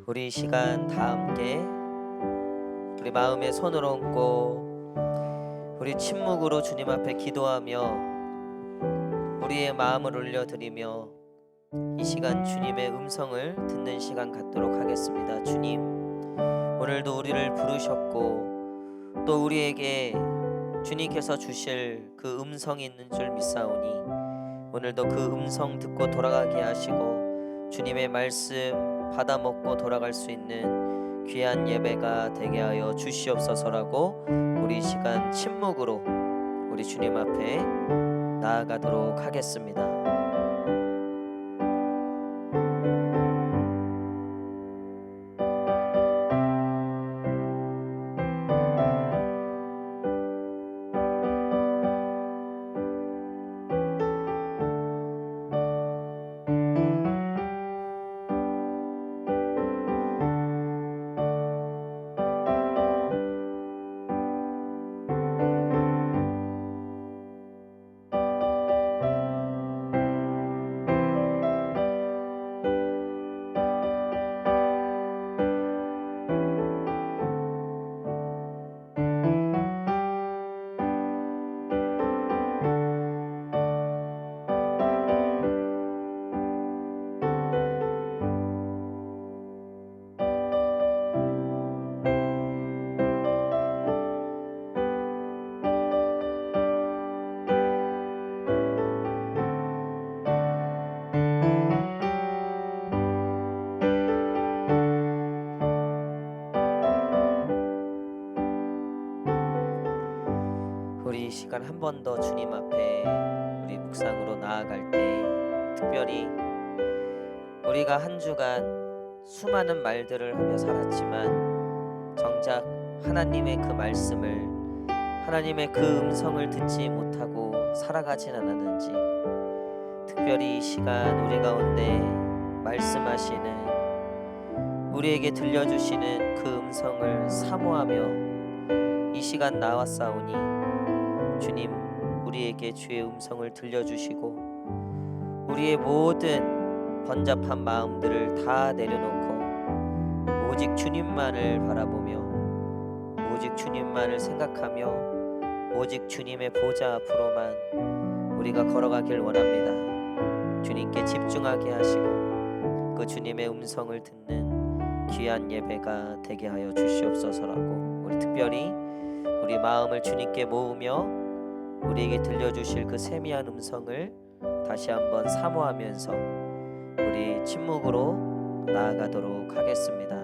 우리 이 시간 다 함께 우리 마음에 손을 얹고 우리 침묵으로 주님 앞에 기도하며 우리의 마음을 올려드리며 이 시간 주님의 음성을 듣는 시간 갖도록 하겠습니다. 주님, 오늘도 우리를 부르셨고 또 우리에게 주님께서 주실 그 음성이 있는 줄 믿사오니 오늘도 그 음성 듣고 돌아가게 하시고 주님의 말씀 받아 먹고 돌아갈 수 있는 귀한 예배가 되게 하여 주시옵소서라고 우리 이 시간 침묵으로 우리 주님 앞에 나아가도록 하겠습니다. 우리 이 시간 한 번 더 주님 앞에 우리 묵상으로 나아갈 때 특별히 우리가 한 주간 수많은 말들을 하며 살았지만 정작 하나님의 그 말씀을 하나님의 그 음성을 듣지 못하고 살아가진 않았는지 특별히 이 시간 우리 가운데 말씀하시는 우리에게 들려주시는 그 음성을 사모하며 이 시간 나왔사오니 주님, 우리에게 주의 음성을 들려주시고 우리의 모든 번잡한 마음들을 다 내려놓고 오직 주님만을 바라보며 오직 주님만을 생각하며 오직 주님의 보좌 앞으로만 우리가 걸어가길 원합니다. 주님께 집중하게 하시고 그 주님의 음성을 듣는 귀한 예배가 되게 하여 주시옵소서라고 우리 특별히 우리 마음을 주님께 모으며 우리에게 들려주실 그 세미한 음성을 다시 한번 사모하면서 우리 침묵으로 나아가도록 하겠습니다.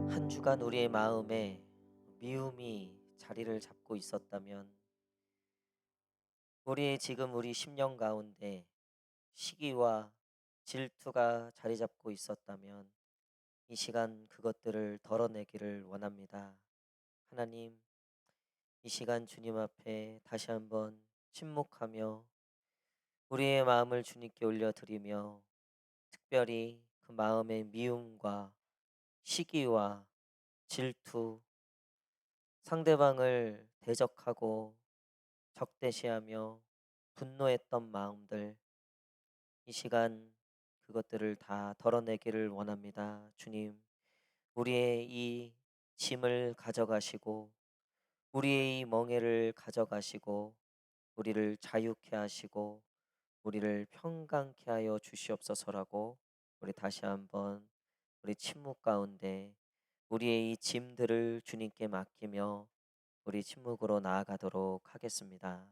한 주간 우리의 마음에 미움이 자리를 잡고 있었다면 우리의 지금 우리 심령 가운데 시기와 질투가 자리 잡고 있었다면 이 시간 그것들을 덜어내기를 원합니다. 하나님, 이 시간 주님 앞에 다시 한번 침묵하며 우리의 마음을 주님께 올려드리며 특별히 그 마음의 미움과 시기와 질투, 상대방을 대적하고 적대시하며 분노했던 마음들, 이 시간 그것들을 다 덜어내기를 원합니다. 주님, 우리의 이 짐을 가져가시고 우리의 이 멍에를 가져가시고 우리를 자유케 하시고 우리를 평강케 하여 주시옵소서라고, 우리 다시 한번 우리 침묵 가운데 우리의 이 짐들을 주님께 맡기며 우리 침묵으로 나아가도록 하겠습니다.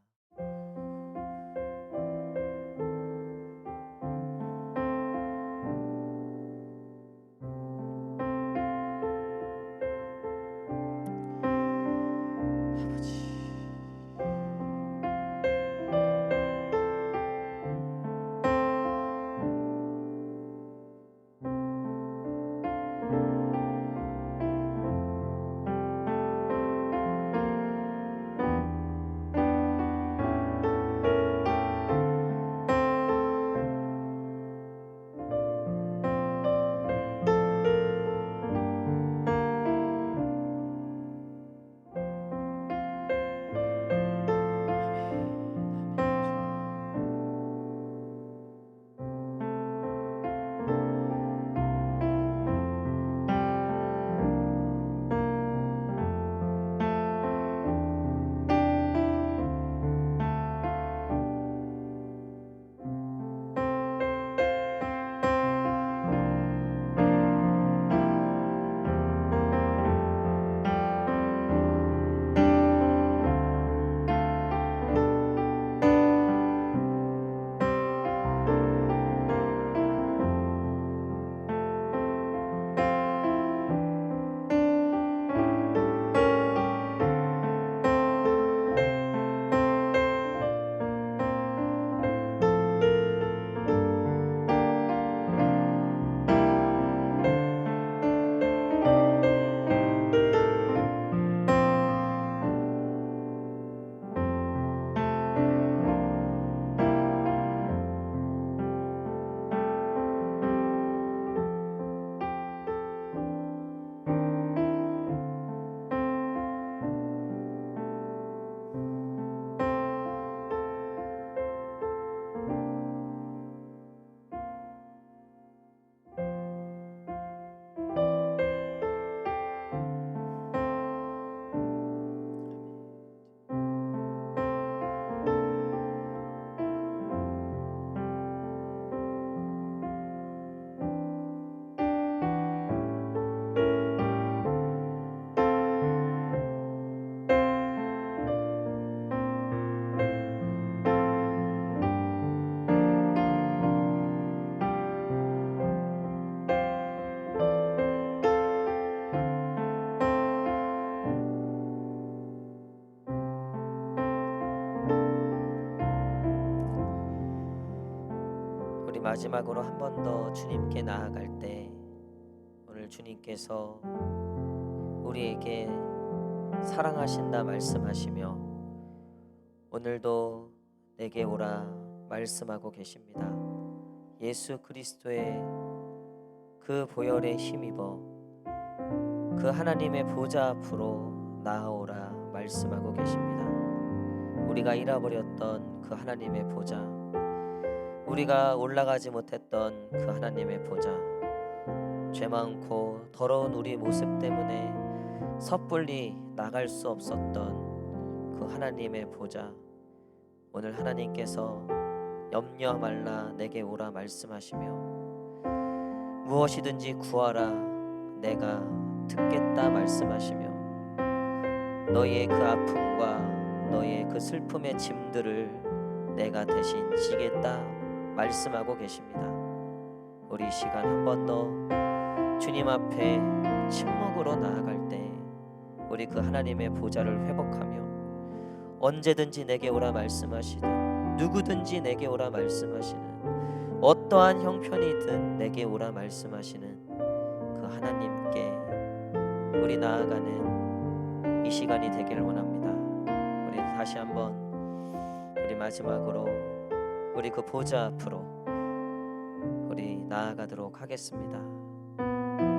우리 마지막으로 한 번 더 주님께 나아갈 때, 오늘 주님께서 우리에게 사랑하신다 말씀하시며 오늘도 내게 오라 말씀하고 계십니다. 예수 그리스도의 그 보혈에 힘입어 그 하나님의 보좌 앞으로 나아오라 말씀하고 계십니다. 우리가 잃어버렸던 그 하나님의 보좌, 우리가 올라가지 못했던 그 하나님의 보좌, 죄 많고 더러운 우리 모습 때문에 섣불리 나갈 수 없었던 그 하나님의 보좌, 오늘 하나님께서 염려 말라 내게 오라 말씀하시며 무엇이든지 구하라 내가 듣겠다 말씀하시며 너희의 그 아픔과 너희의 그 슬픔의 짐들을 내가 대신 지겠다 말씀하고 계십니다. 우리 이 시간 한 번 더 주님 앞에 침묵으로 나아갈 때 우리 그 하나님의 보좌를 회복하며 언제든지 내게 오라 말씀하시든 누구든지 내게 오라 말씀하시는 어떠한 형편이든 내게 오라 말씀하시는 그 하나님께 우리 나아가는 이 시간이 되기를 원합니다. 우리 다시 한번 우리 마지막으로 우리 그 보좌 앞으로 우리 나아가도록 하겠습니다. 아멘.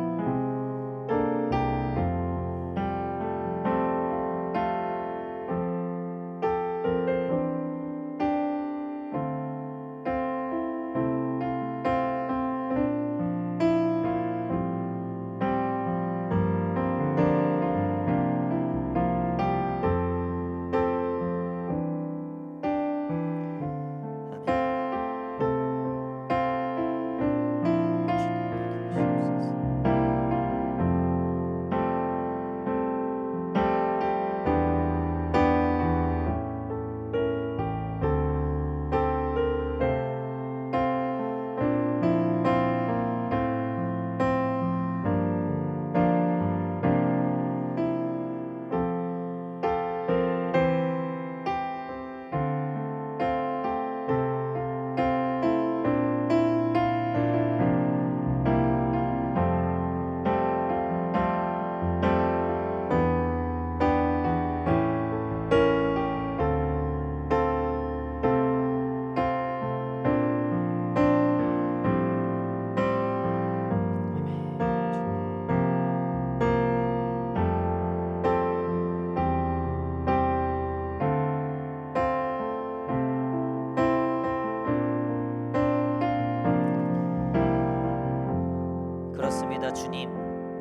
그렇습니다.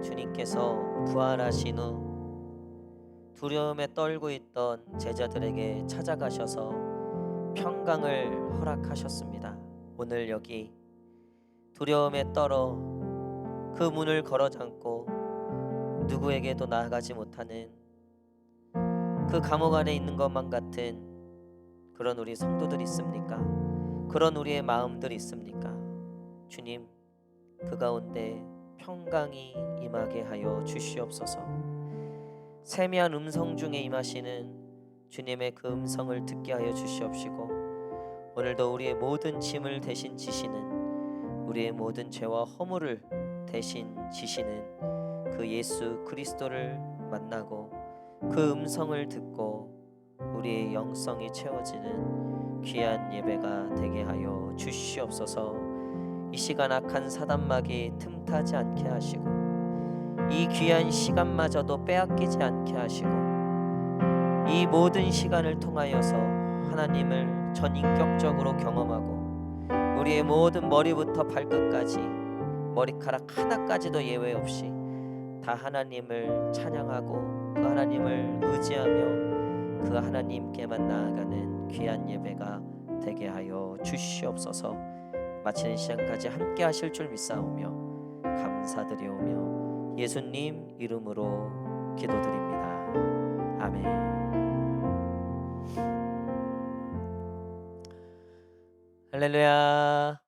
주님께서 부활하신 후 두려움에 떨고 있던 제자들에게 찾아가셔서 평강을 허락하셨습니다. 오늘 여기 두려움에 떨어 그 문을 걸어 잠고 누구에게도 나아가지 못하는 그 감옥 안에 있는 것만 같은 그런 우리 성도들 있습니까? 그런 우리의 마음들 있습니까? 주님, 그 가운데 평강이 임하게 하여 주시옵소서. 세미한 음성 중에 임하시는 주님의 그 음성을 듣게 하여 주시옵시고, 오늘도 우리의 모든 짐을 대신 지시는, 우리의 모든 죄와 허물을 대신 지시는 그 예수 그리스도를 만나고 그 음성을 듣고 우리의 영성이 채워지는 귀한 예배가 되게 하여 주시옵소서. 이 시간 악한 사단막이 틈타지 않게 하시고 이 귀한 시간마저도 빼앗기지 않게 하시고 이 모든 시간을 통하여서 하나님을 전인격적으로 경험하고 우리의 모든 머리부터 발끝까지 머리카락 하나까지도 예외 없이 다 하나님을 찬양하고 그 하나님을 의지하며 그 하나님께만 나아가는 귀한 예배가 되게 하여 주시옵소서. 마치는 시간까지 함께 하실 줄 믿사오며 감사드리오며 예수님 이름으로 기도드립니다. 아멘. 할렐루야.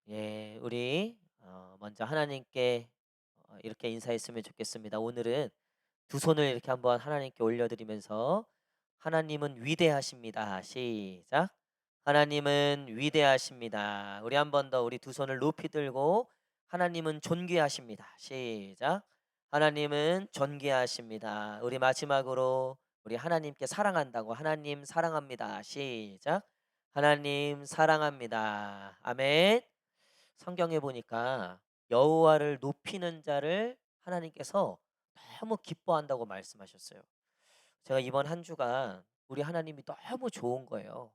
예, 우리 먼저 하나님께 이렇게 인사했으면 좋겠습니다. 오늘은 두 손을 이렇게 한번 하나님께 올려드리면서 하나님은 위대하십니다. 시작. 하나님은 위대하십니다. 우리 한 번 더 우리 두 손을 높이 들고 하나님은 존귀하십니다. 시작. 하나님은 존귀하십니다. 우리 마지막으로 우리 하나님께 사랑한다고 하나님 사랑합니다. 시작. 하나님 사랑합니다. 아멘. 성경에 보니까 여호와를 높이는 자를 하나님께서 너무 기뻐한다고 말씀하셨어요. 제가 이번 한 주간 우리 하나님이 너무 좋은 거예요.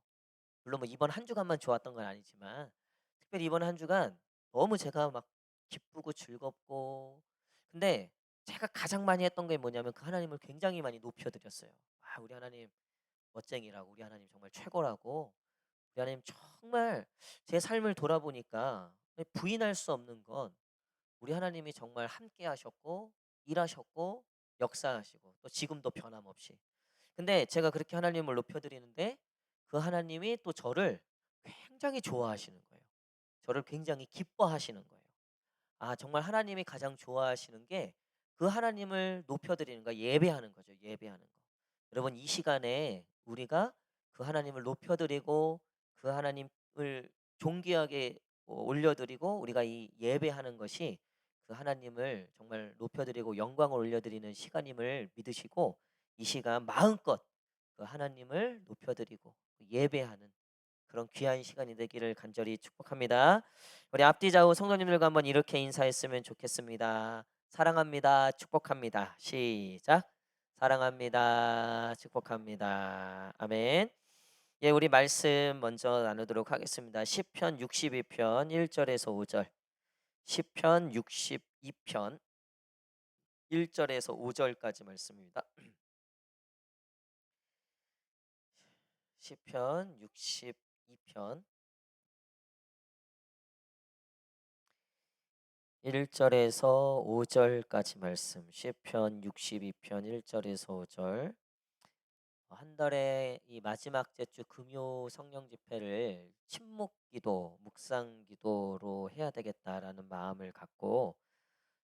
물론 뭐 이번 한 주간만 좋았던 건 아니지만 특별히 이번 한 주간 너무 제가 막 기쁘고 즐겁고 근데 제가 가장 많이 했던 게 뭐냐면 그 하나님을 굉장히 많이 높여드렸어요. 아, 우리 하나님 멋쟁이라고, 우리 하나님 정말 최고라고, 우리 하나님 정말 제 삶을 돌아보니까 부인할 수 없는 건 우리 하나님이 정말 함께 하셨고 일하셨고 역사하시고 또 지금도 변함없이. 근데 제가 그렇게 하나님을 높여드리는데 그 하나님이 또 저를 굉장히 좋아하시는 거예요. 저를 굉장히 기뻐하시는 거예요. 아, 정말 하나님이 가장 좋아하시는 게 그 하나님을 높여드리는 거, 예배하는 거죠. 예배하는 거. 여러분, 이 시간에 우리가 그 하나님을 높여드리고 그 하나님을 존귀하게 올려드리고 우리가 이 예배하는 것이 그 하나님을 정말 높여드리고 영광을 올려드리는 시간임을 믿으시고 이 시간 마음껏 그 하나님을 높여드리고 예배하는 그런 귀한 시간이 되기를 간절히 축복합니다. 우리 앞뒤 좌우 성도님들과 한번 이렇게 인사했으면 좋겠습니다. 사랑합니다. 축복합니다. 시작. 사랑합니다. 축복합니다. 아멘. 예, 우리 말씀 먼저 나누도록 하겠습니다. 시편 62편 1절에서 5절. 시편 62편 1절에서 5절까지 말씀입니다. 시편 62편 1절에서 5절까지 말씀. 시편 62편 1절에서 5절. 한 달에 이 마지막 제주 금요 성령 집회를 침묵 기도, 묵상 기도로 해야 되겠다라는 마음을 갖고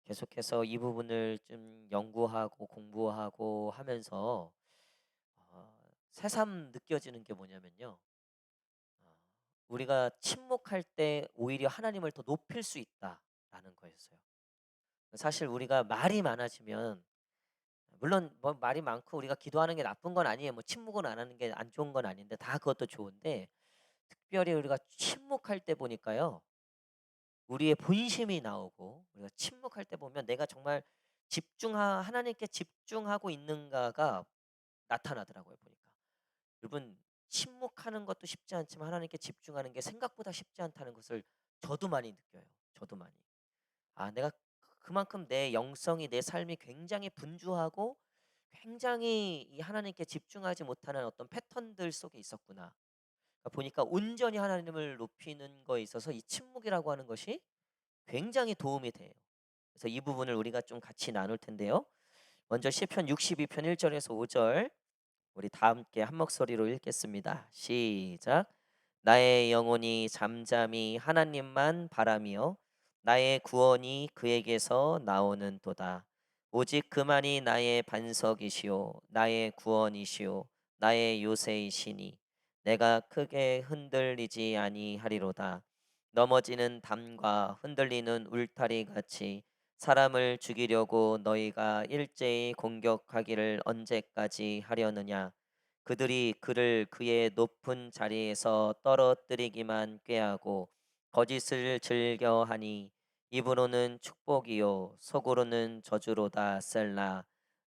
계속해서 이 부분을 좀 연구하고 공부하고 하면서 새삼 느껴지는 게 뭐냐면요. 어, 우리가 침묵할 때 오히려 하나님을 더 높일 수 있다라는 거였어요. 사실 우리가 말이 많아지면 물론 뭐 말이 많고 우리가 기도하는 게 나쁜 건 아니에요. 뭐 침묵은 안 하는 게 안 좋은 건 아닌데 다 그것도 좋은데 특별히 우리가 침묵할 때 보니까요. 우리의 본심이 나오고 우리가 침묵할 때 보면 내가 정말 하나님께 집중하고 있는가가 나타나더라고요, 보니까. 여러분 침묵하는 것도 쉽지 않지만 하나님께 집중하는 게 생각보다 쉽지 않다는 것을 저도 많이 느껴요. 저도 많이. 내가 그만큼 내 영성이 내 삶이 굉장히 분주하고 굉장히 이 하나님께 집중하지 못하는 어떤 패턴들 속에 있었구나. 그러니까 보니까 온전히 하나님을 높이는 거에 있어서 이 침묵이라고 하는 것이 굉장히 도움이 돼요. 그래서 이 부분을 우리가 좀 같이 나눌 텐데요. 먼저 시편 62편 1절에서 5절 우리 다 함께 한 목소리로 읽겠습니다. 시작. 나의 영혼이 잠잠히 하나님만 바라며 나의 구원이 그에게서 나오는도다. 오직 그만이 나의 반석이시요 나의 구원이시요 나의 요새이시니 내가 크게 흔들리지 아니하리로다. 넘어지는 담과 흔들리는 울타리 같이 사람을 죽이려고 너희가 일제히 공격하기를 언제까지 하려느냐. 그들이 그를 그의 높은 자리에서 떨어뜨리기만 꾀하고 거짓을 즐겨하니 입으로는 축복이요 속으로는 저주로다. 셀라.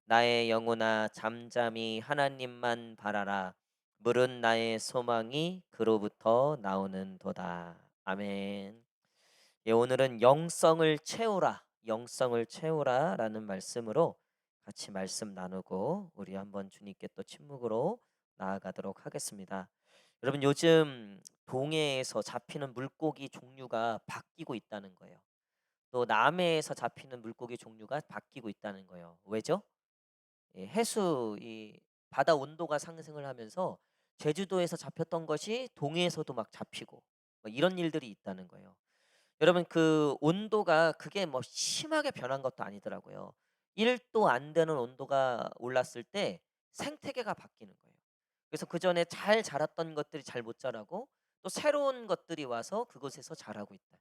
나의 영혼아 잠잠히 하나님만 바라라. 물은 나의 소망이 그로부터 나오는도다. 아멘. 예, 오늘은 영성을 채우라, 영성을 채우라라는 말씀으로 같이 말씀 나누고 우리 한번 주님께 또 침묵으로 나아가도록 하겠습니다. 여러분 요즘 동해에서 잡히는 물고기 종류가 바뀌고 있다는 거예요. 또 남해에서 잡히는 물고기 종류가 바뀌고 있다는 거예요. 왜죠? 해수 이 바다 온도가 상승을 하면서 제주도에서 잡혔던 것이 동해에서도 막 잡히고 뭐 이런 일들이 있다는 거예요. 여러분 그 온도가 그게 뭐 심하게 변한 것도 아니더라고요. 1도 안 되는 온도가 올랐을 때 생태계가 바뀌는 거예요. 그래서 그전에 잘 자랐던 것들이 잘 못 자라고 또 새로운 것들이 와서 그곳에서 자라고 있다.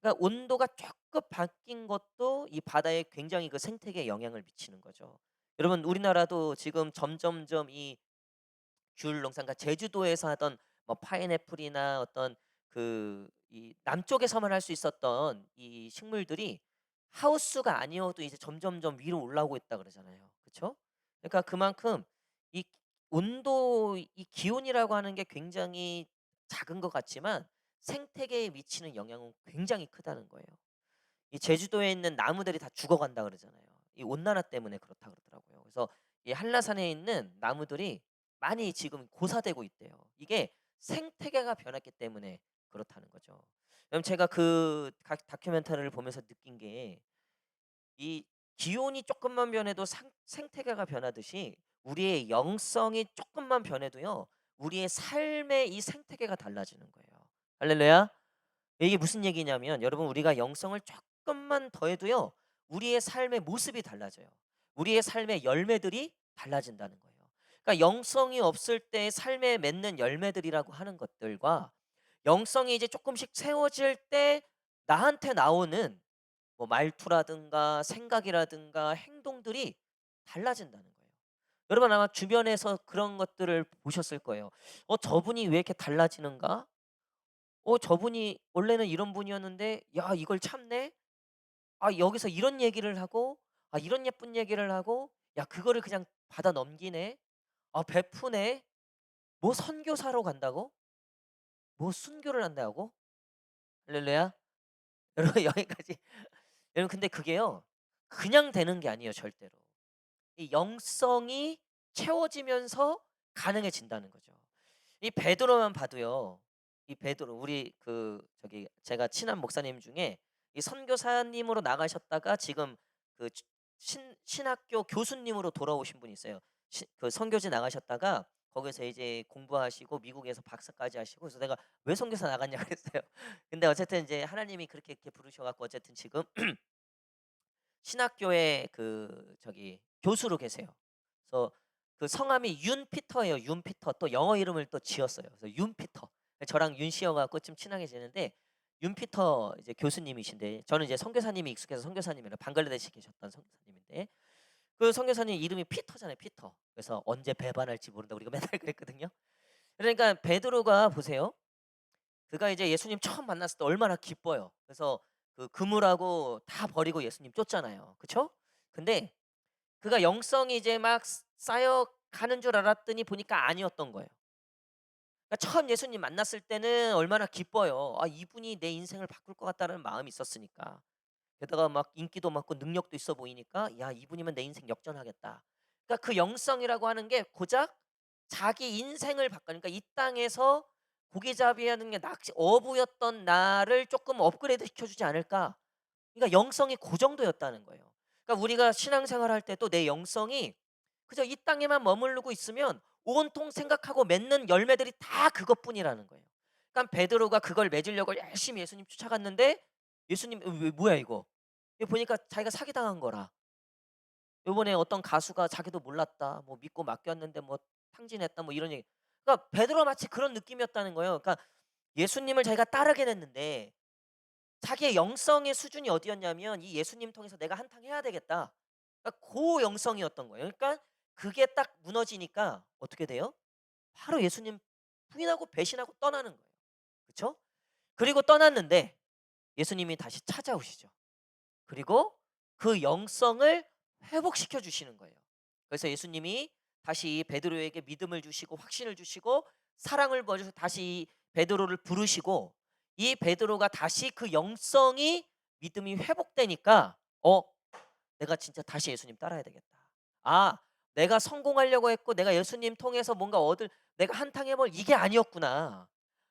그러니까 온도가 조금 바뀐 것도 이 바다에 굉장히 그 생태계에 영향을 미치는 거죠. 여러분 우리나라도 지금 점점점 이 귤 농사 그러니까 제주도에서 하던 뭐 파인애플이나 어떤 그 이 남쪽에서만 할 수 있었던 이 식물들이 하우스가 아니어도 이제 점점점 위로 올라오고 있다 그러잖아요. 그쵸? 그러니까 그만큼 이 온도 이 기온이라고 하는 게 굉장히 작은 것 같지만 생태계에 미치는 영향은 굉장히 크다는 거예요. 이 제주도에 있는 나무들이 다 죽어간다 그러잖아요. 이 온난화 때문에 그렇다 그러더라고요. 그래서 이 한라산에 있는 나무들이 많이 지금 고사되고 있대요. 이게 생태계가 변했기 때문에 그렇다는 거죠. 그럼 제가 그 다큐멘터리를 보면서 느낀 게 이 기온이 조금만 변해도 생태계가 변하듯이 우리의 영성이 조금만 변해도요. 우리의 삶의 이 생태계가 달라지는 거예요. 할렐루야. 이게 무슨 얘기냐면 여러분 우리가 영성을 조금만 더해도요. 우리의 삶의 모습이 달라져요. 우리의 삶의 열매들이 달라진다는 거예요. 그러니까 영성이 없을 때 삶에 맺는 열매들이라고 하는 것들과 영성이 이제 조금씩 채워질 때 나한테 나오는 뭐 말투라든가 생각이라든가 행동들이 달라진다는 거예요. 여러분 아마 주변에서 그런 것들을 보셨을 거예요. '저분이 왜 이렇게 달라지는가? 저분이 원래는 이런 분이었는데 야 이걸 참네? 여기서 이런 얘기를 하고 이런 예쁜 얘기를 하고 야 그거를 그냥 받아 넘기네. 베푸네. 뭐 선교사로 간다고? 뭐 순교를 한다고?' 할렐루야. 여러분 여기까지. 여러분 근데 그게요. 그냥 되는 게 아니에요 절대로. 이 영성이 채워지면서 가능해진다는 거죠. 이 베드로만 봐도요. 이 베드로 우리 제가 친한 목사님 중에 이 선교사님으로 나가셨다가 지금 그 신학교 교수님으로 돌아오신 분이 있어요. 선교지 나가셨다가 거기서 이제 공부하시고 미국에서 박사까지 하시고 그래서 내가 "왜 선교사 나갔냐?" 그랬어요. 근데 어쨌든 이제 하나님이 그렇게 이렇게 부르셔 갖고 어쨌든 지금 신학교의 교수로 계세요. 그래서 그 성함이 윤 피터예요. 윤 피터. 또 영어 이름을 또 지었어요. 그래서 윤 피터. 저랑 윤 씨여 갖고 좀 친하게 지내는데 윤 피터 이제 교수님이신데 저는 이제 선교사님이 익숙해서 선교사님이라 방글라데시 계셨던 선교사님인데 그 선교사님 이름이 피터잖아요. 피터. 그래서 언제 배반할지 모른다 우리가 맨날 그랬거든요. 그러니까 베드로가 보세요. 그가 이제 예수님 처음 만났을 때 얼마나 기뻐요. 그래서 그 그물하고 다 버리고 예수님 쫓잖아요. 그쵸? 근데 그가 영성이 이제 막 쌓여가는 줄 알았더니 보니까 아니었던 거예요. 그러니까 처음 예수님 만났을 때는 얼마나 기뻐요. 이분이 내 인생을 바꿀 것 같다는 마음이 있었으니까. 게다가 막 인기도 많고 능력도 있어 보이니까 '야 이분이면 내 인생 역전하겠다.' 그러니까 그 영성이라고 하는 게 고작 자기 인생을 바꾸니까 이 땅에서 고기잡이하는 게 낚시 어부였던 나를 조금 업그레이드 시켜주지 않을까. 그러니까 영성이 고 정도였다는 거예요. 그러니까 우리가 신앙생활 할 때도 내 영성이 그저 이 땅에만 머무르고 있으면 온통 생각하고 맺는 열매들이 다 그것뿐이라는 거예요. 그러니까 베드로가 그걸 맺으려고 열심히 예수님 쫓아갔는데 예수님 왜 뭐야 이거? 이거 보니까 자기가 사기당한 거라. 요번에 어떤 가수가 자기도 몰랐다. 뭐 믿고 맡겼는데 뭐 탕진했다 뭐 이런 얘기. 그러니까 베드로가 마치 그런 느낌이었다는 거예요. 그러니까 예수님을 자기가 따르게 됐는데 자기의 영성의 수준이 어디였냐면 이 예수님 통해서 내가 한탕 해야 되겠다. 그러니까 고 영성이었던 거예요. 그러니까 그게 딱 무너지니까 어떻게 돼요? 바로 예수님 부인하고 배신하고 떠나는 거예요. 그렇죠? 그리고 떠났는데 예수님이 다시 찾아오시죠. 그리고 그 영성을 회복시켜 주시는 거예요. 그래서 예수님이 다시 베드로에게 믿음을 주시고 확신을 주시고 사랑을 보여주셔서 다시 베드로를 부르시고 이 베드로가 다시 그 영성이 믿음이 회복되니까 내가 진짜 다시 예수님 따라야 되겠다. 아, 내가 성공하려고 했고 내가 예수님 통해서 뭔가 내가 한탕해 볼 이게 아니었구나.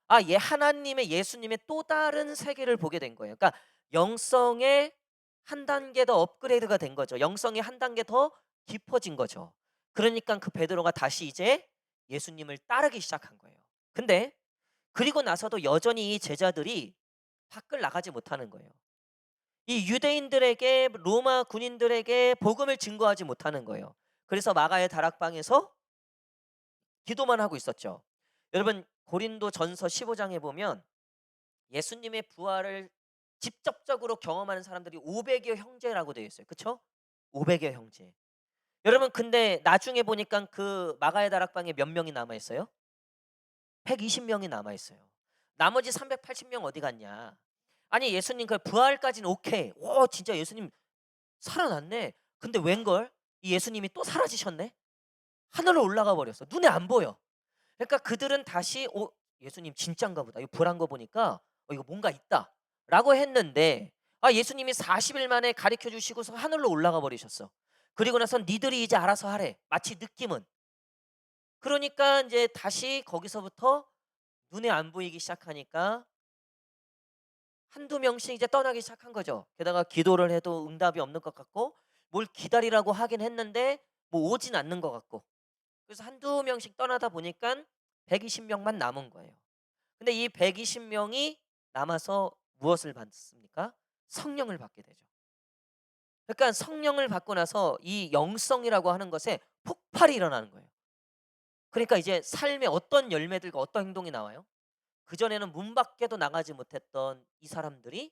하나님의 예수님의 또 다른 세계를 보게 된 거예요. 그러니까 영성의 한 단계 더 업그레이드가 된 거죠. 영성이 한 단계 더 깊어진 거죠. 그러니까 그 베드로가 다시 이제 예수님을 따르기 시작한 거예요. 근데 그리고 나서도 여전히 이 제자들이 밖을 나가지 못하는 거예요. 이 유대인들에게 로마 군인들에게 복음을 증거하지 못하는 거예요. 그래서 마가의 다락방에서 기도만 하고 있었죠. 여러분 고린도전서 15장에 보면 예수님의 부활을 직접적으로 경험하는 사람들이 500여 형제라고 되어 있어요. 그쵸? 500여 형제. 여러분 근데 나중에 보니까 그 마가의 다락방에 몇 명이 남아 있어요? 120명이 남아 있어요. 나머지 380명 어디 갔냐? 아니 예수님 그 부활까지는 오케이. 진짜 예수님 살아났네. 근데 웬걸? 이 예수님이 또 사라지셨네. 하늘로 올라가 버렸어. 눈에 안 보여. 그러니까 그들은 다시 예수님 진짠가 보다. 이거 불한 거 보니까 이거 뭔가 있다라고 했는데 예수님이 40일 만에 가르쳐 주시고서 하늘로 올라가 버리셨어. 그리고 나서 니들이 이제 알아서 하래. 마치 느낌은. 그러니까 이제 다시 거기서부터 눈에 안 보이기 시작하니까 한두 명씩 이제 떠나기 시작한 거죠. 게다가 기도를 해도 응답이 없는 것 같고 뭘 기다리라고 하긴 했는데 뭐 오진 않는 것 같고. 그래서 한두 명씩 떠나다 보니까 120명만 남은 거예요. 근데 이 120명이 남아서 무엇을 받습니까? 성령을 받게 되죠. 그러니까 성령을 받고 나서 이 영성이라고 하는 것에 폭발이 일어나는 거예요. 그러니까 이제 삶의 어떤 열매들과 어떤 행동이 나와요? 그전에는 문 밖에도 나가지 못했던 이 사람들이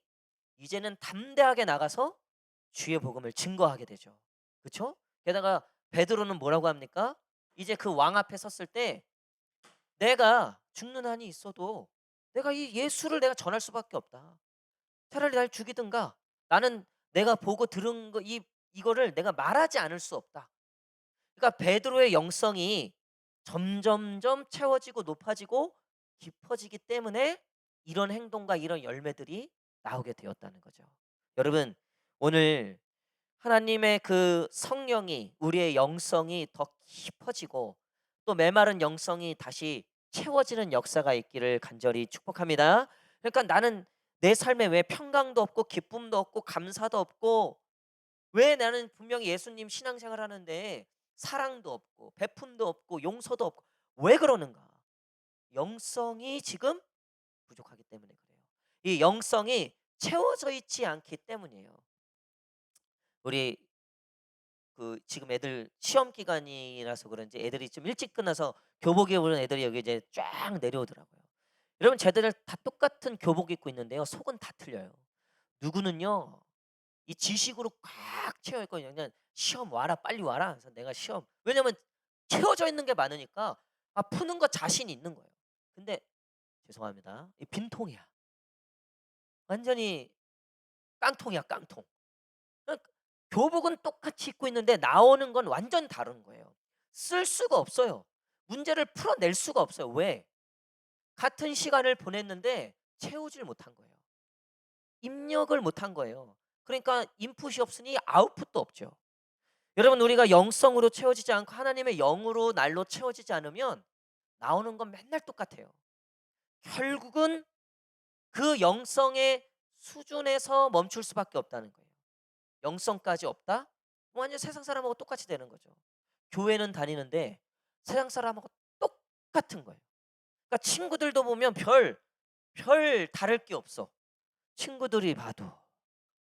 이제는 담대하게 나가서 주의 복음을 증거하게 되죠. 그렇죠? 게다가 베드로는 뭐라고 합니까? 이제 그 왕 앞에 섰을 때 내가 죽는 한이 있어도 내가 이 예수를 내가 전할 수밖에 없다. 차라리 날 죽이든가. 나는 내가 보고 들은 거 이거를 내가 말하지 않을 수 없다. 그러니까 베드로의 영성이 점점점 채워지고 높아지고 깊어지기 때문에 이런 행동과 이런 열매들이 나오게 되었다는 거죠. 여러분, 오늘 하나님의 그 성령이 우리의 영성이 더 깊어지고 또 메마른 영성이 다시 채워지는 역사가 있기를 간절히 축복합니다. 그러니까 나는 내 삶에 왜 평강도 없고 기쁨도 없고 감사도 없고, 왜 나는 분명히 예수님 신앙생활 하는데 사랑도 없고 베품도 없고 용서도 없고, 왜 그러는가? 영성이 지금 부족하기 때문에 그래요. 이 영성이 채워져 있지 않기 때문이에요. 우리 그 지금 애들 시험 기간이라서 그런지 애들이 좀 일찍 끝나서 교복 입은 애들이 여기 이제 쫙 내려오더라고요. 여러분, 쟤들 다 똑같은 교복 입고 있는데요. 속은 다 틀려요. 누구는요, 이 지식으로 꽉 채워 있거든요. 그냥 "시험 와라. 빨리 와라." 그래서 내가 시험, 왜냐면 채워져 있는 게 많으니까 푸는 거 자신이 있는 거예요. 근데 죄송합니다. 이 빈통이야. 완전히 깡통이야, 깡통. 그러니까 교복은 똑같이 입고 있는데 나오는 건 완전 다른 거예요. 쓸 수가 없어요. 문제를 풀어낼 수가 없어요. 왜? 같은 시간을 보냈는데 채우질 못한 거예요. 입력을 못한 거예요. 그러니까 인풋이 없으니 아웃풋도 없죠. 여러분, 우리가 영성으로 채워지지 않고 하나님의 영으로 날로 채워지지 않으면 나오는 건 맨날 똑같아요. 결국은 그 영성의 수준에서 멈출 수밖에 없다는 거예요. 영성까지 없다? 완전 세상 사람하고 똑같이 되는 거죠. 교회는 다니는데 세상 사람하고 똑같은 거예요. 그러니까 친구들도 보면 별 다를 게 없어. 친구들이 봐도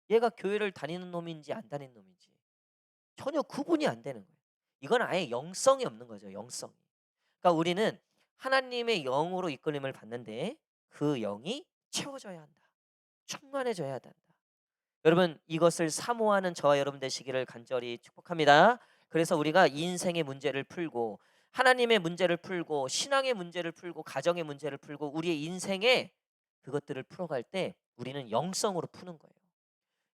얘가 교회를 다니는 놈인지 안 다니는 놈인지 전혀 구분이 안 되는 거예요. 이건 아예 영성이 없는 거죠, 영성이. 그러니까 우리는 하나님의 영으로 이끌림을 받는데 그 영이 채워져야 한다. 충만해져야 한다. 여러분, 이것을 사모하는 저와 여러분 되시기를 간절히 축복합니다. 그래서 우리가 인생의 문제를 풀고 하나님의 문제를 풀고 신앙의 문제를 풀고 가정의 문제를 풀고 우리의 인생에 그것들을 풀어갈 때 우리는 영성으로 푸는 거예요.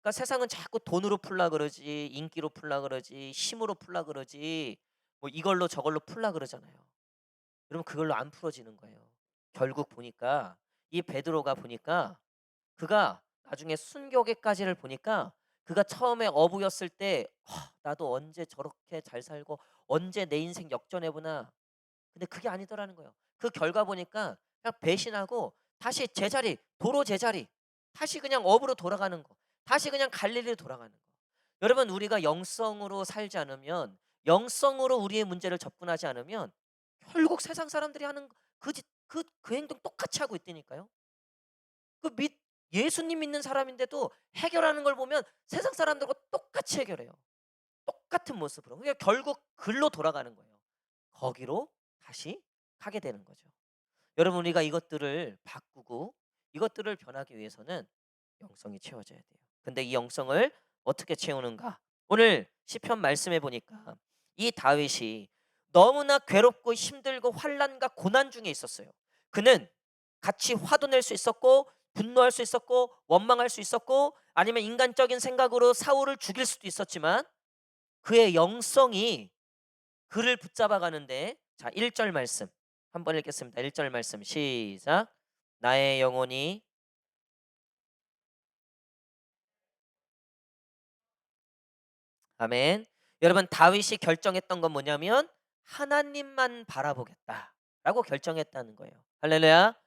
그러니까 세상은 자꾸 돈으로 풀라 그러지, 인기로 풀라 그러지, 힘으로 풀라 그러지, 뭐 이걸로 저걸로 풀라 그러잖아요. 여러분, 그걸로 안 풀어지는 거예요. 결국 보니까 이 베드로가 보니까 그가 나중에 순교계까지를 보니까 그가 처음에 어부였을 때 나도 언제 저렇게 잘 살고 언제 내 인생 역전해보나. 근데 그게 아니더라는 거예요. 그 결과 보니까 그냥 배신하고 다시 제자리, 도로 제자리, 다시 그냥 업으로 돌아가는 거, 다시 그냥 갈릴리로 돌아가는 거. 여러분, 우리가 영성으로 살지 않으면, 영성으로 우리의 문제를 접근하지 않으면 결국 세상 사람들이 하는 그 행동 똑같이 하고 있다니까요. 그 믿 예수님 믿는 사람인데도 해결하는 걸 보면 세상 사람들과 똑같이 해결해요. 똑같은 모습으로. 그러니까 결국 글로 돌아가는 거예요. 거기로 다시 가게 되는 거죠. 여러분, 우리가 이것들을 바꾸고 이것들을 변하기 위해서는 영성이 채워져야 돼요. 근데 이 영성을 어떻게 채우는가? 오늘 시편 말씀해 보니까 이 다윗이 너무나 괴롭고 힘들고 환난과 고난 중에 있었어요. 그는 같이 화도 낼 수 있었고 분노할 수 있었고 원망할 수 있었고 아니면 인간적인 생각으로 사울을 죽일 수도 있었지만 그의 영성이 그를 붙잡아 가는데, 자, 1절 말씀 한번 읽겠습니다. 1절 말씀 시작. 나의 영혼이, 아멘. 여러분, 다윗이 결정했던 건 뭐냐면 하나님만 바라보겠다라고 결정했다는 거예요. 할렐루야.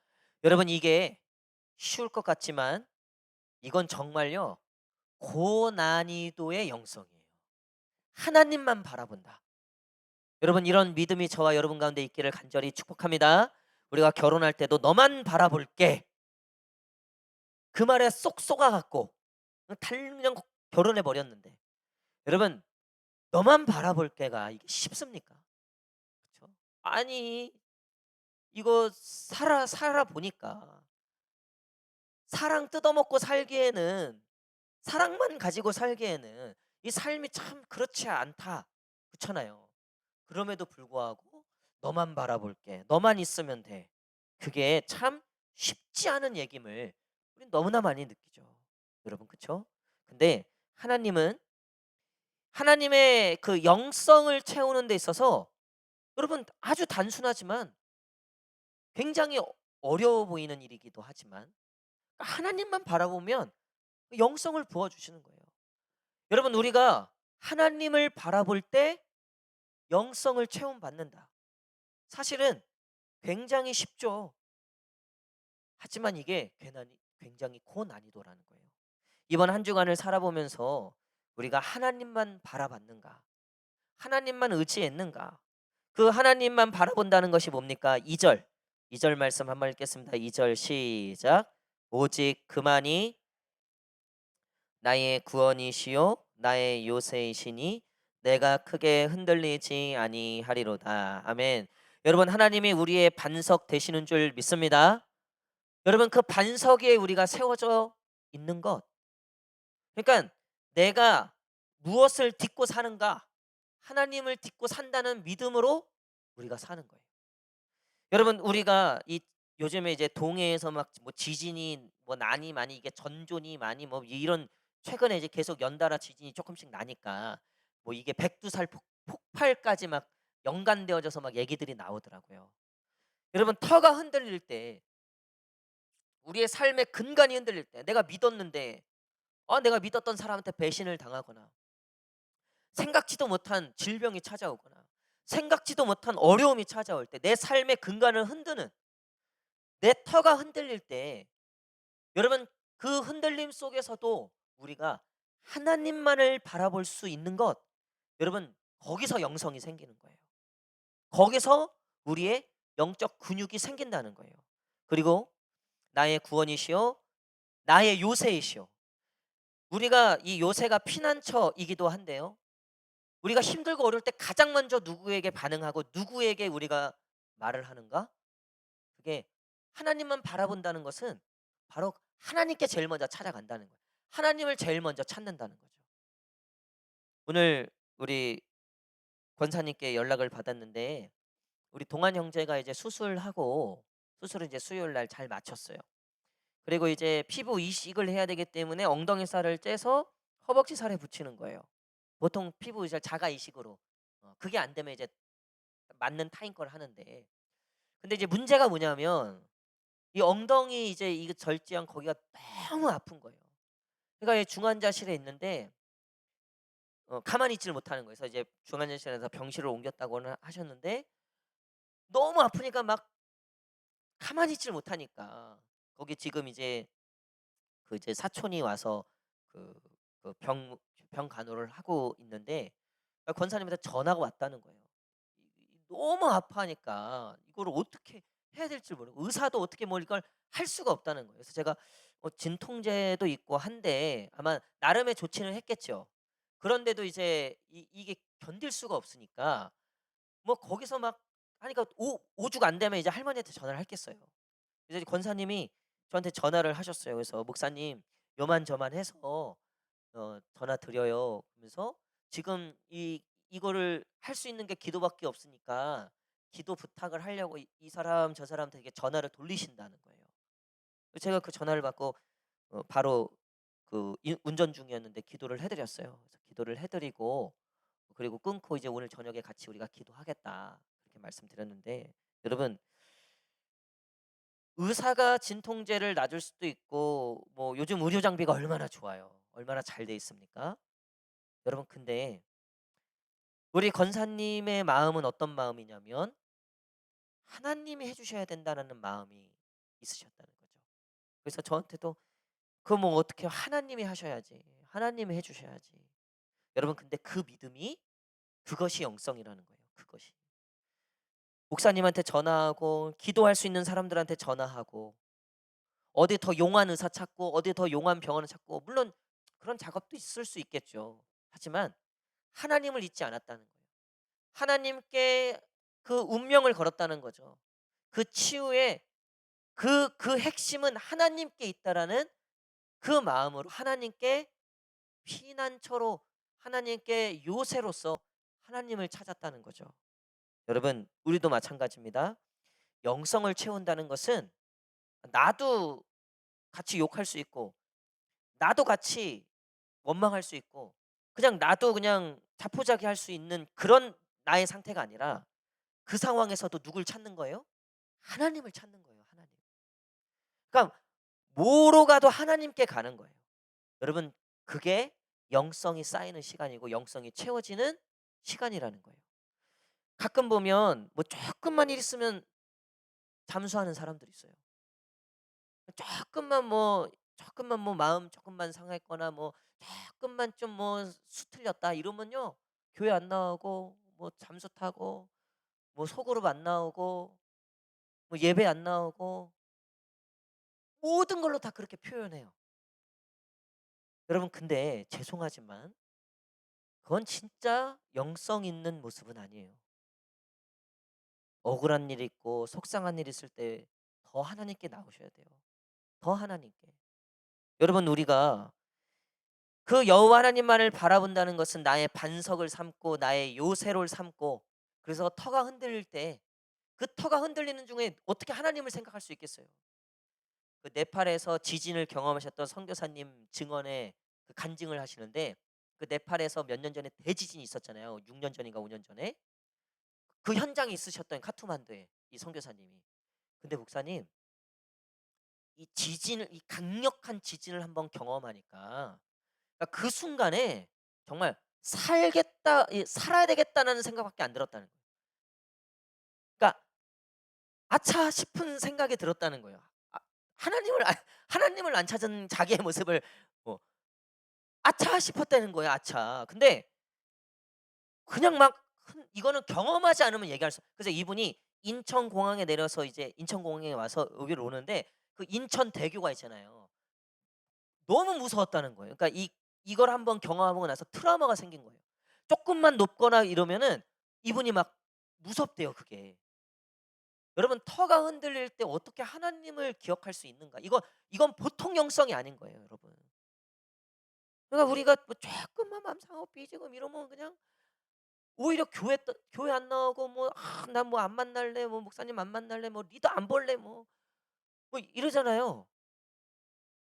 여러분, 이게 쉬울 것 같지만 이건 정말요 고난이도의 영성이에요. 하나님만 바라본다. 여러분, 이런 믿음이 저와 여러분 가운데 있기를 간절히 축복합니다. 우리가 결혼할 때도 너만 바라볼게, 그 말에 쏙 속아갖고 달냥 결혼해 버렸는데, 여러분, 너만 바라볼게가 이게 쉽습니까? 그렇죠? 아니, 이거 살아 보니까 사랑 뜯어먹고 살기에는, 사랑만 가지고 살기에는 이 삶이 참 그렇지 않다. 그렇잖아요. 그럼에도 불구하고 너만 바라볼게. 너만 있으면 돼. 그게 참 쉽지 않은 얘김을 우린 너무나 많이 느끼죠. 여러분 그쵸? 근데 하나님은 하나님의 그 영성을 채우는 데 있어서 여러분 아주 단순하지만 굉장히 어려워 보이는 일이기도 하지만 하나님만 바라보면 그 영성을 부어 주시는 거예요. 여러분 우리가 하나님을 바라볼 때 영성을 체험받는다. 사실은 굉장히 쉽죠. 하지만 이게 굉장히 고난이도라는 거예요. 이번 한 주간을 살아보면서 우리가 하나님만 바라봤는가? 하나님만 의지했는가? 그 하나님만 바라본다는 것이 뭡니까? 2절. 2절 말씀 한번 읽겠습니다. 2절 시작. 오직 그만이 나의 구원이시요 나의 요새이시니 내가 크게 흔들리지 아니하리로다. 아멘. 여러분 하나님이 우리의 반석 되시는 줄 믿습니다. 여러분 그 반석 위에 우리가 세워져 있는 것. 그러니까 내가 무엇을 딛고 사는가? 하나님을 딛고 산다는 믿음으로 우리가 사는 거예요. 여러분 우리가 이 요즘에 이제 동해에서 막 뭐 지진이 뭐 나니 많이 이게 전조니 많이 뭐 이런 최근에 이제 계속 연달아 지진이 조금씩 나니까 뭐 이게 백두살 폭발까지 막 연관되어져서 막 얘기들이 나오더라고요. 여러분 터가 흔들릴 때 우리의 삶의 근간이 흔들릴 때 내가 믿었는데 내가 믿었던 사람한테 배신을 당하거나 생각지도 못한 질병이 찾아오거나 생각지도 못한 어려움이 찾아올 때 내 삶의 근간을 흔드는 내 터가 흔들릴 때 여러분 그 흔들림 속에서도 우리가 하나님만을 바라볼 수 있는 것 여러분 거기서 영성이 생기는 거예요. 거기서 우리의 영적 근육이 생긴다는 거예요. 그리고 나의 구원이시요 나의 요새이시요 우리가 이 요새가 피난처이기도 한데요. 우리가 힘들고 어려울 때 가장 먼저 누구에게 반응하고 누구에게 우리가 말을 하는가? 그게 하나님만 바라본다는 것은 바로 하나님께 제일 먼저 찾아간다는 거예요. 하나님을 제일 먼저 찾는다는 거죠. 오늘 우리 권사님께 연락을 받았는데 우리 동안 형제가 이제 수술하고 수술을 이제 수요일 날 잘 마쳤어요. 그리고 이제 피부 이식을 해야 되기 때문에 엉덩이 살을 째서 허벅지 살에 붙이는 거예요. 보통 피부 이제 자가 이식으로 그게 안 되면 이제 맞는 타인 걸 하는데 근데 이제 문제가 뭐냐면 이 엉덩이 이제 이거 절지한 거기가 너무 아픈 거예요. 그러니까 이 중환자실에 있는데 가만히 있지를 못하는 거예요. 그래서 이제 중환자실에서 병실을 옮겼다고는 하셨는데 너무 아프니까 막 가만히 있지를 못하니까 거기 지금 이제 그 이제 사촌이 와서 그, 병 간호를 하고 있는데 권사님한테 전화가 왔다는 거예요. 너무 아파하니까 이거를 어떻게 해야 될지 모르고 의사도 어떻게 뭘 이걸 할 수가 없다는 거예요. 그래서 제가 진통제도 있고 한데 아마 나름의 조치는 했겠죠. 그런데도 이제 이게 견딜 수가 없으니까 뭐 거기서 막 하니까 오죽 안 되면 이제 할머니한테 전화를 했겠어요. 그래서 이제 권사님이 저한테 전화를 하셨어요. 그래서 목사님 요만저만 해서 전화 드려요. 그러면서 지금 이거를 할 수 있는 게 기도밖에 없으니까 기도 부탁을 하려고 이 사람 저 사람한테 전화를 돌리신다는 거예요. 그래서 제가 그 전화를 받고 바로 운전 중이었는데 기도를 해드렸어요. 그래서 기도를 해드리고 그리고 끊고 이제 오늘 저녁에 같이 우리가 기도하겠다 그렇게 말씀드렸는데 여러분 의사가 진통제를 놔줄 수도 있고 뭐 요즘 의료 장비가 얼마나 좋아요. 얼마나 잘 돼 있습니까? 여러분 근데 우리 권사님의 마음은 어떤 마음이냐면 하나님이 해주셔야 된다는 마음이 있으셨다는 거죠. 그래서 저한테도 그 뭐 어떻게 하나님이 하셔야지. 하나님이 해주셔야지. 여러분 근데 그 믿음이 그것이 영성이라는 거예요. 그것이. 목사님한테 전화하고 기도할 수 있는 사람들한테 전화하고 어디 더 용한 의사 찾고 어디 더 용한 병원을 찾고 물론 그런 작업도 있을 수 있겠죠. 하지만 하나님을 잊지 않았다는 거예요. 하나님께 그 운명을 걸었다는 거죠. 그 치유의 그 핵심은 하나님께 있다라는 그 마음으로 하나님께 피난처로 하나님께 요새로서 하나님을 찾았다는 거죠. 여러분, 우리도 마찬가지입니다. 영성을 채운다는 것은 나도 같이 욕할 수 있고 나도 같이 원망할 수 있고 그냥 나도 그냥 자포자기할 수 있는 그런 나의 상태가 아니라 그 상황에서도 누굴 찾는 거예요? 하나님을 찾는 거예요, 하나님. 그러니까 뭐로 가도 하나님께 가는 거예요. 여러분, 그게 영성이 쌓이는 시간이고 영성이 채워지는 시간이라는 거예요. 가끔 보면 뭐 조금만 일 있으면 잠수하는 사람들이 있어요. 조금만 뭐 마음 조금만 상했거나 뭐 조금만 좀 뭐 수틀렸다 이러면요. 교회 안 나오고 뭐 잠수 타고 뭐 소그룹 안 나오고 뭐 예배 안 나오고 모든 걸로 다 그렇게 표현해요. 여러분, 근데 죄송하지만 그건 진짜 영성 있는 모습은 아니에요. 억울한 일 있고 속상한 일 있을 때 더 하나님께 나오셔야 돼요. 더 하나님께. 여러분, 우리가 그 여호와 하나님만을 바라본다는 것은 나의 반석을 삼고 나의 요새를 삼고 그래서 터가 흔들릴 때 그 터가 흔들리는 중에 어떻게 하나님을 생각할 수 있겠어요? 그 네팔에서 지진을 경험하셨던 선교사님 증언에 그 간증을 하시는데 그 네팔에서 몇 년 전에 대지진이 있었잖아요. 6년 전인가 5년 전에. 그 현장에 있으셨던 카투만두에 이 선교사님이. 근데 목사님, 이 강력한 지진을 한번 경험하니까 그러니까 그 순간에 정말 살아야 되겠다는 생각밖에 안 들었다는 거예요. 그러니까 '아차.' 싶은 생각이 들었다는 거예요. 아 하나님을 안 찾은 자기의 모습을 뭐 '아차.' 싶었다는 거예요, '아차.' 근데 그냥 막 이거는 경험하지 않으면 얘기할 수 그래서 이분이 인천공항에 내려서 이제 인천공항에 와서 여기로 오는데 그 인천대교가 있잖아요. 너무 무서웠다는 거예요. 그러니까 이걸 한번 경험하고 나서 트라우마가 생긴 거예요. 쪼끔만 높거나 이러면은 이분이 막 무섭대요, 그게. 여러분, 터가 흔들릴 때 어떻게 하나님을 기억할 수 있는가? 이건 보통 영성이 아닌 거예요, 여러분. 그러니까 우리가 뭐 쪼끔만 맘 상하고 삐지고 이러면 그냥 오히려 교회 안 나오고 뭐 "난 뭐 안 만날래." 뭐 "목사님 안 만날래." 뭐 "리더 안 볼래." 뭐 이러잖아요.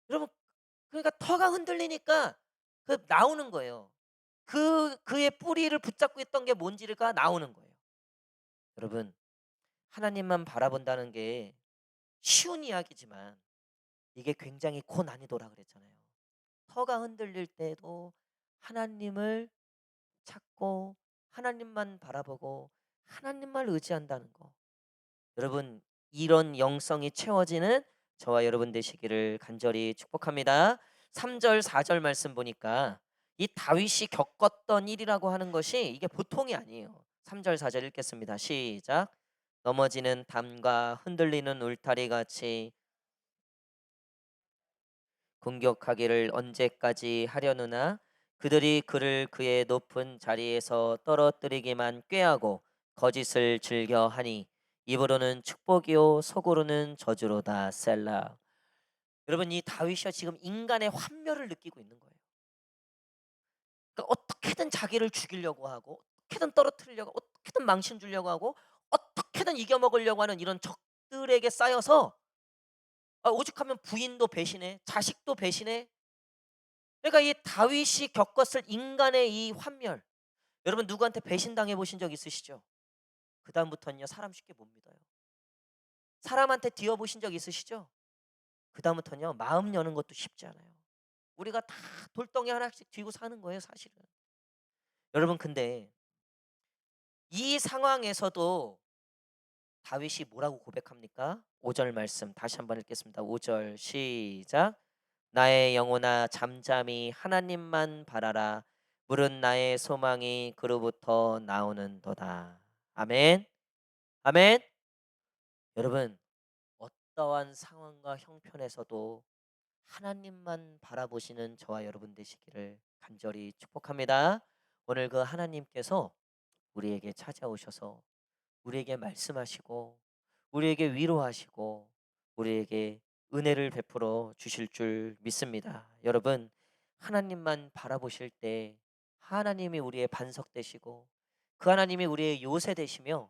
여러분, 그러니까 터가 흔들리니까 그 나오는 거예요. 그의 뿌리를 붙잡고 있던 게 뭔지가 나오는 거예요. 여러분, 하나님만 바라본다는 게 쉬운 이야기지만 이게 굉장히 고난이도라 그랬잖아요. 터가 흔들릴 때도 하나님을 찾고 하나님만 바라보고 하나님만 의지한다는 거. 여러분, 이런 영성이 채워지는 저와 여러분 되시기를 간절히 축복합니다. 3절 4절 말씀 보니까 이 다윗이 겪었던 일이라고 하는 것이 이게 보통이 아니에요. 3절 4절 읽겠습니다. 시작. 넘어지는 담과 흔들리는 울타리 같이 공격하기를 언제까지 하려느나 그들이 그를 그의 높은 자리에서 떨어뜨리기만 꾀하고 거짓을 즐겨하니 입으로는 축복이요 속으로는 저주로다 셀라. 여러분, 이 다윗이 지금 인간의 환멸을 느끼고 있는 거예요. 그러니까 어떻게든 자기를 죽이려고 하고 어떻게든 떨어뜨리려고 어떻게든 망신 주려고 하고 어떻게든 이겨먹으려고 하는 이런 적들에게 쌓여서 오죽하면 부인도 배신해 자식도 배신해. 그러니까 이 다윗이 겪었을 인간의 이 환멸. 여러분, 누구한테 배신당해 보신 적 있으시죠? 그다음부터는요 사람 쉽게 못 믿어요. 사람한테 뒤어 보신 적 있으시죠? 그다음부터는요 마음 여는 것도 쉽지 않아요. 우리가 다 돌덩이 하나씩 쥐고 사는 거예요, 사실은. 여러분, 근데 이 상황에서도 다윗이 뭐라고 고백합니까? 5절 말씀 다시 한번 읽겠습니다. 5절 시작. 나의 영혼아 잠잠히 하나님만 바라라. 물은 나의 소망이 그로부터 나오는도다. 아멘. 아멘. 여러분, 어떠한 상황과 형편에서도 하나님만 바라보시는 저와 여러분 되시기를 간절히 축복합니다. 오늘 그 하나님께서 우리에게 찾아오셔서 우리에게 말씀하시고 우리에게 위로하시고 우리에게 은혜를 베풀어 주실 줄 믿습니다. 여러분, 하나님만 바라보실 때 하나님이 우리의 반석 되시고 그 하나님이 우리의 요새 되시며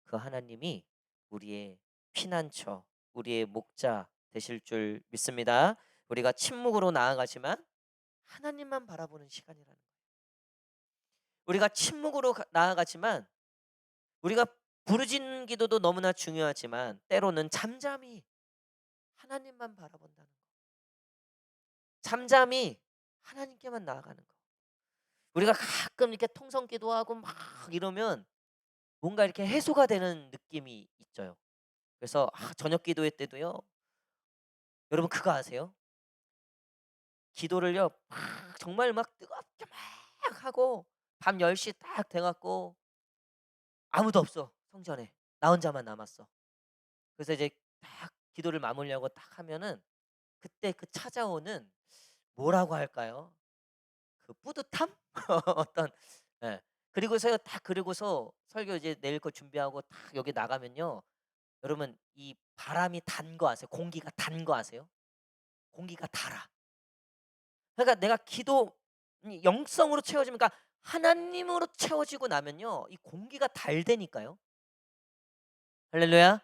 그 하나님이 우리의 피난처, 우리의 목자 되실 줄 믿습니다. 우리가 침묵으로 나아가지만 하나님만 바라보는 시간이라는 거예요. 우리가 침묵으로 나아가지만 우리가 부르짖는 기도도 너무나 중요하지만 때로는 잠잠히 하나님만 바라본다는 거. 잠잠히 하나님께만 나아가는 거. 우리가 가끔 이렇게 통성 기도하고 막 이러면 뭔가 이렇게 해소가 되는 느낌이 있죠. 그래서 저녁 기도회 때도요. 여러분 그거 아세요? 기도를요. 막 정말 막 뜨겁게 막 하고 밤 10시 딱 돼 갖고 아무도 없어. 성전에. 나 혼자만 남았어. 그래서 이제 딱 기도를 마무리하고 딱 하면은 그때 그 찾아오는 뭐라고 할까요? 그 뿌듯함? 어떤 예. 그리고서요 딱 그리고서 설교 이제 내일 거 준비하고 딱 여기 나가면요. 여러분 이 바람이 단 거 아세요? 공기가 단 거 아세요? 공기가 달아. 그러니까 내가 기도 영성으로 채워지면 그러니까 하나님으로 채워지고 나면요. 이 공기가 달다니까요. 할렐루야.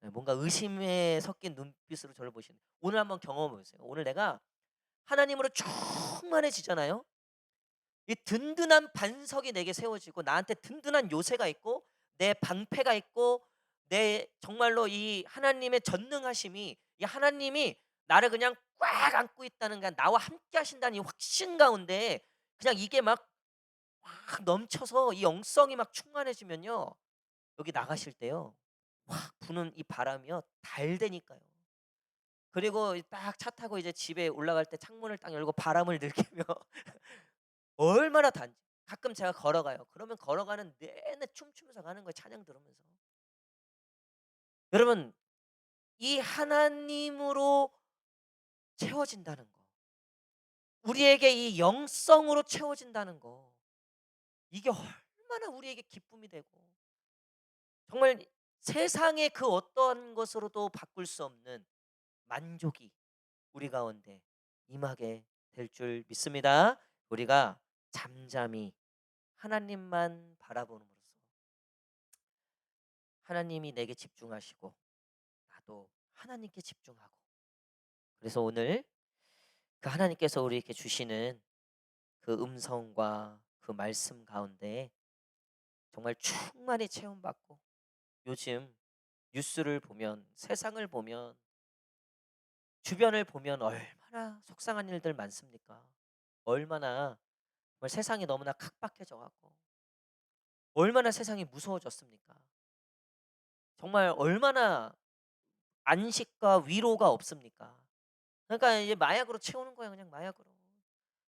네, 뭔가 의심에 섞인 눈빛으로 저를 보시는. 오늘 한번 경험해 보세요. 오늘 내가 하나님으로 충만해지잖아요. 이 든든한 반석이 내게 세워지고 나한테 든든한 요새가 있고 내 방패가 있고 내 정말로 이 하나님의 전능하심이 이 하나님이 나를 그냥 꽉 안고 있다는 게 나와 함께 하신다는 이 확신 가운데 그냥 이게 막 넘쳐서 이 영성이 막 충만해지면요. 여기 나가실 때요. 확 부는 이 바람이요. 달대니까요. 그리고 딱 차 타고 이제 집에 올라갈 때 창문을 딱 열고 바람을 느끼며 얼마나 단지 가끔 제가 걸어가요. 그러면 걸어가는 내내 춤추면서 가는 거예요, 찬양 들으면서. 여러분 이 하나님으로 채워진다는 거. 우리에게 이 영성으로 채워진다는 거. 이게 얼마나 우리에게 기쁨이 되고 정말 세상의 그 어떠한 것으로도 바꿀 수 없는 만족이 우리 가운데 임하게 될 줄 믿습니다. 우리가 잠잠히 하나님만 바라보는으로써 하나님이 내게 집중하시고 나도 하나님께 집중하고 그래서 오늘 그 하나님께서 우리에게 주시는 그 음성과 그 말씀 가운데 정말 충만히 체험받고 요즘 뉴스를 보면 세상을 보면 주변을 보면 얼마나 속상한 일들 많습니까? 얼마나 정말 세상이 너무나 각박해져 갖고 얼마나 세상이 무서워졌습니까? 정말 얼마나 안식과 위로가 없습니까? 그러니까 이제 마약으로 채우는 거예요. 그냥 마약으로.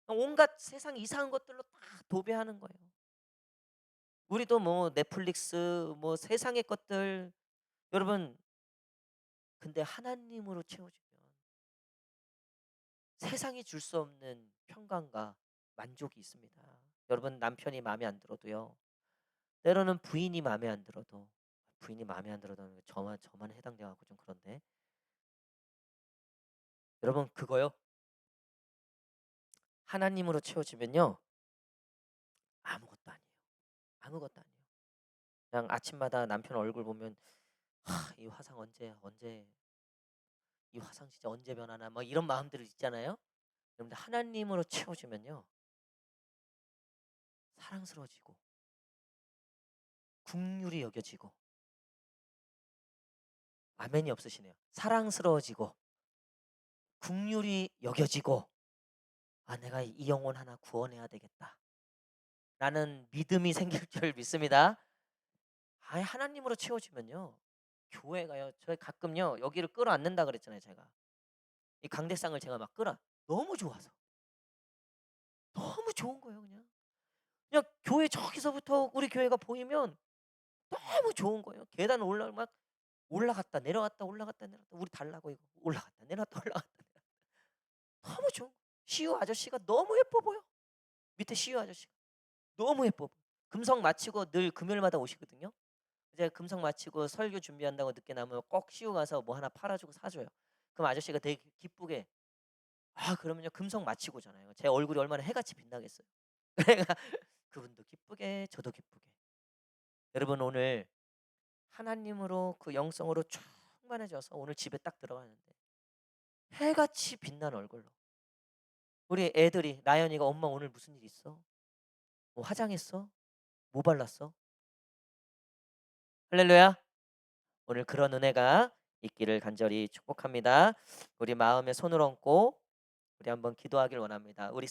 온갖 세상 이상한 것들로 다 도배하는 거예요. 우리도 뭐 넷플릭스 뭐 세상의 것들 여러분 근데 하나님으로 채워지면 세상이 줄 수 없는 평강과 만족이 있습니다. 여러분 남편이 마음에 안 들어도요. 때로는 부인이 마음에 안 들어도 부인이 마음에 안 들어도 저만 해당돼 갖고 좀 그런데 여러분 그거요. 하나님으로 채워지면요. 아무것도 아니에요. 아무것도 아니에요. 그냥 아침마다 남편 얼굴 보면 이 화상 언제 이 화상 진짜 언제 변하나 막 이런 마음들을 있잖아요. 여러분들 하나님으로 채워지면요. 사랑스러워지고 국률이 여겨지고 아멘이 없으시네요. 사랑스러워지고 국률이 여겨지고 내가 이 영혼 하나 구원해야 되겠다. 라는 믿음이 생길 줄 믿습니다. 하나님으로 채워지면요. 교회가요. 저희 가끔요. 여기를 끌어안는다 그랬잖아요, 제가. 이 강대상을 제가 막 너무 좋아서. 너무 좋은 거예요, 그냥. 그냥 교회 저기서부터 우리 교회가 보이면 너무 좋은 거예요. 계단 막 올라갔다 내려갔다 올라갔다 내려갔다 우리 달라고 이거 올라갔다 내려갔다 올라갔다 내려갔다. 너무 좋은 거예요. 시우 아저씨가 너무 예뻐 보여. 밑에 시우 아저씨가 너무 예뻐 보여. 금성 마치고 늘 금요일마다 오시거든요. 이제 금성 마치고 설교 준비한다고 늦게 나면 꼭 시우 가서 뭐 하나 팔아주고 사줘요. 그럼 아저씨가 되게 기쁘게 그러면요 금성 마치고잖아요. 제 얼굴이 얼마나 해같이 빛나겠어요. 그러니까 그분도 기쁘게 저도 기쁘게 여러분 오늘 하나님으로 그 영성으로 충만해져서 오늘 집에 딱 들어가는데 해같이 빛난 얼굴로 우리 애들이 나연이가 엄마 오늘 무슨 일 있어? 뭐 화장했어? 뭐 발랐어? 할렐루야. 오늘 그런 은혜가 있기를 간절히 축복합니다. 우리 마음에 손을 얹고 우리 한번 기도하길 원합니다. 우리